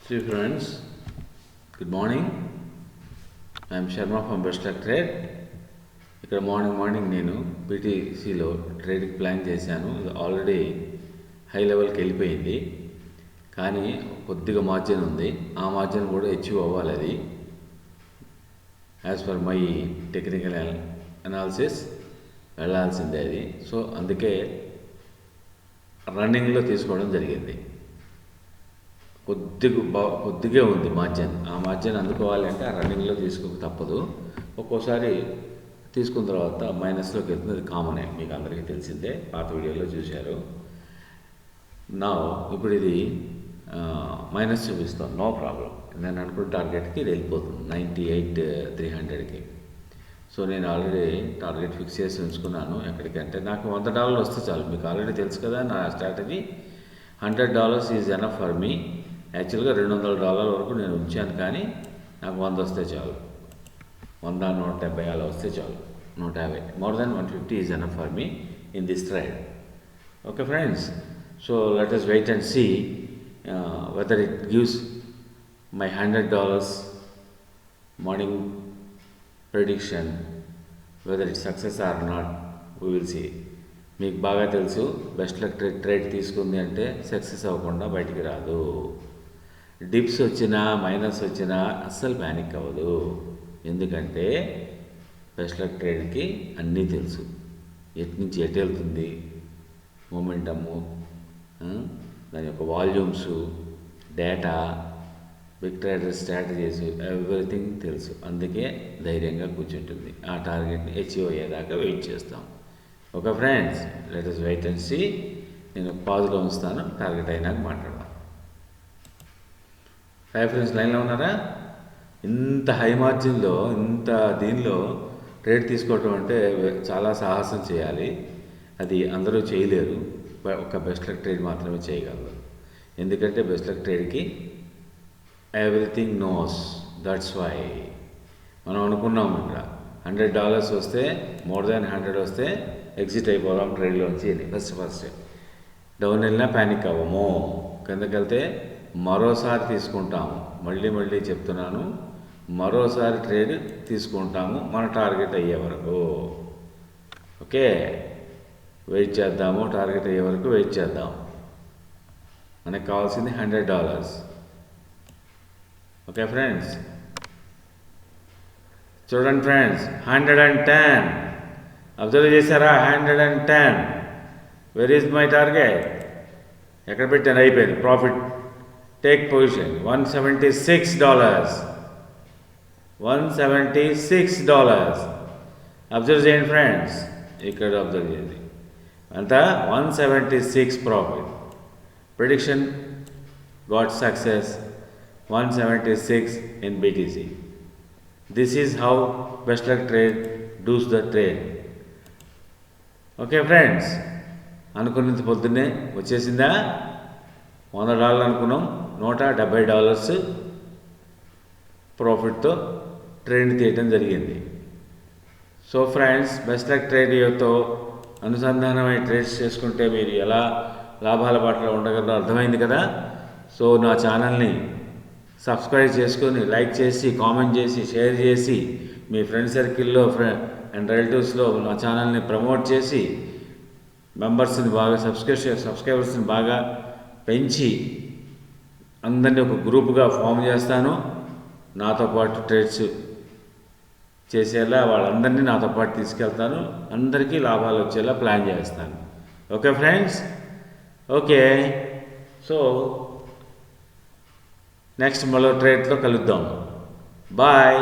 See friends, good morning. I am Sharma from Best Luck Trade. ఇక్కడ morning నేను పీటీసీలో ట్రేడ్కి plan చేశాను. ఇది already high లెవెల్కి వెళ్ళిపోయింది, కానీ కొద్దిగా మార్జిన్ ఉంది. ఆ మార్జిన్ కూడా అచీవ్ అవ్వాలి. అది as per my technical analysis వెళ్ళాల్సిందే అది. సో అందుకే రన్నింగ్లో తీసుకోవడం జరిగింది. కొద్దిగా ఉంది మార్జిన్. ఆ మార్జిన్ అందుకోవాలి అంటే ఆ రన్నింగ్లో తీసుకోక తప్పదు. ఒక్కోసారి తీసుకున్న తర్వాత మైనస్లోకి వెళ్తుంది. అది కామనే, మీకు అందరికీ తెలిసిందే, పాత వీడియోలో చూశారు. నా ఇప్పుడు ఇది మైనస్ చూపిస్తాను, నో ప్రాబ్లం. నేను అనుకున్న టార్గెట్కి ఇది వెళ్ళిపోతుంది 98,300కి. సో నేను ఆల్రెడీ టార్గెట్ ఫిక్స్ చేసి ఉంచుకున్నాను. ఎక్కడికంటే నాకు $100 వస్తే చాలు. మీకు ఆల్రెడీ తెలుసు కదా నా స్ట్రాటజీ. $100 ఈజ్ ఎనఫ్ ఫర్ మీ. యాక్చువల్గా $200 వరకు నేను ఉంచాను, కానీ నాకు 100 వస్తే చాలు. 100, 170 అలా వస్తే చాలు. 150, more than 150 is enough for me in this trade. Okay friends, so let us wait and see whether it gives my $100 morning prediction, whether it success or not, we will see. మీకు బాగా తెలుసు, best luck trade తీసుకుంది అంటే success అవ్వకుండా బయటికి రాదు. Dips వచ్చినా minus వచ్చినా అస్సలు ప్యానిక్ అవ్వదు. ఎందుకంటే బెస్ట్ లక్ ట్రేడ్కి అన్నీ తెలుసు. ఎటు నుంచి ఎటు వెళ్తుంది, మొమెంటము, దాని యొక్క volumes, data, big trader strategies, everything తెలుసు. అందుకే ధైర్యంగా కూర్చుంటుంది. ఆ టార్గెట్ని అచీవ్ అయ్యేదాకా వెయిట్ చేస్తాం. Okay friends, let us wait and see. నేను పాజ్లో ఉంచుతాను, టార్గెట్ అయినాక మాట్లాడదాం. హాయ్ ఫ్రెండ్స్, లైన్లో ఉన్నారా? ఇంత హై మార్జిన్లో, ఇంత దీనిలో ట్రేడ్ తీసుకోవటం అంటే చాలా సాహసం చేయాలి. అది అందరూ చేయలేరు. ఒక బెస్ట్ లక్ ట్రేడ్ మాత్రమే చేయగలరు. ఎందుకంటే బెస్ట్ లక్ ట్రేడ్కి ఎవ్రీథింగ్ నోస్. దట్స్ వై మనం అనుకున్నాం ఇక్కడ $100 వస్తే, మోర్ దాన్ 100 వస్తే ఎగ్జిట్ అయిపోదాం ట్రేడ్లోంచి. ఫస్ట్ డౌన్ వెళ్ళినా ప్యానిక్ అవ్వము. కిందకి వెళ్తే మరోసారి తీసుకుంటాము. మళ్ళీ చెప్తున్నాను, మరోసారి ట్రేడ్ తీసుకుంటాము మన టార్గెట్ అయ్యే వరకు. ఓకే, వెయిట్ చేద్దాము. టార్గెట్ అయ్యే వరకు వెయిట్ చేద్దాం. మనకు కావాల్సింది $100. ఓకే ఫ్రెండ్స్, చూడండి ఫ్రెండ్స్, 110 అబ్జర్వ్ చేశారా? 110. Where is my target? ఎక్కడ పెట్టాను? అయిపోయింది. Profit take position $176. $176 అబ్జర్వ్ చేయండి ఫ్రెండ్స్. ఇక్కడ అబ్జర్వ్ చేయండి, అంతా 176 profit. Prediction got success. 176 in BTC. This is how best luck trade does the trade. Okay friends, అనుకున్నంత పొద్దున్నే వచ్చేసిందా? $100 అనుకున్నాం, $170 ప్రాఫిట్తో ట్రేడ్ తీయటం జరిగింది. సో ఫ్రెండ్స్, బెస్ట్ లక్ ట్రేడ్తో అనుసంధానమై ట్రేడ్స్ చేసుకుంటే మీరు ఎలా లాభాల బాటలో ఉండగలరో అర్థమైంది కదా. సో నా ఛానల్ని సబ్స్క్రైబ్ చేసుకొని, లైక్ చేసి, కామెంట్ చేసి, షేర్ చేసి, మీ ఫ్రెండ్ సర్కిల్లో అండ్ రిలేటివ్స్లో నా ఛానల్ని ప్రమోట్ చేసి, మెంబర్స్ని బాగా సబ్స్క్రైబర్స్ని బాగా పెంచి అందరినీ ఒక గ్రూప్గా ఫామ్ చేస్తాను. నాతో పాటు ట్రేడ్స్ చేసేలా వాళ్ళందరినీ నాతో పాటు తీసుకెళ్తాను. అందరికీ లాభాలు వచ్చేలా ప్లాన్ చేస్తాను. Okay friends, okay. So next మరో ట్రేడ్తో కలుద్దాం. బాయ్.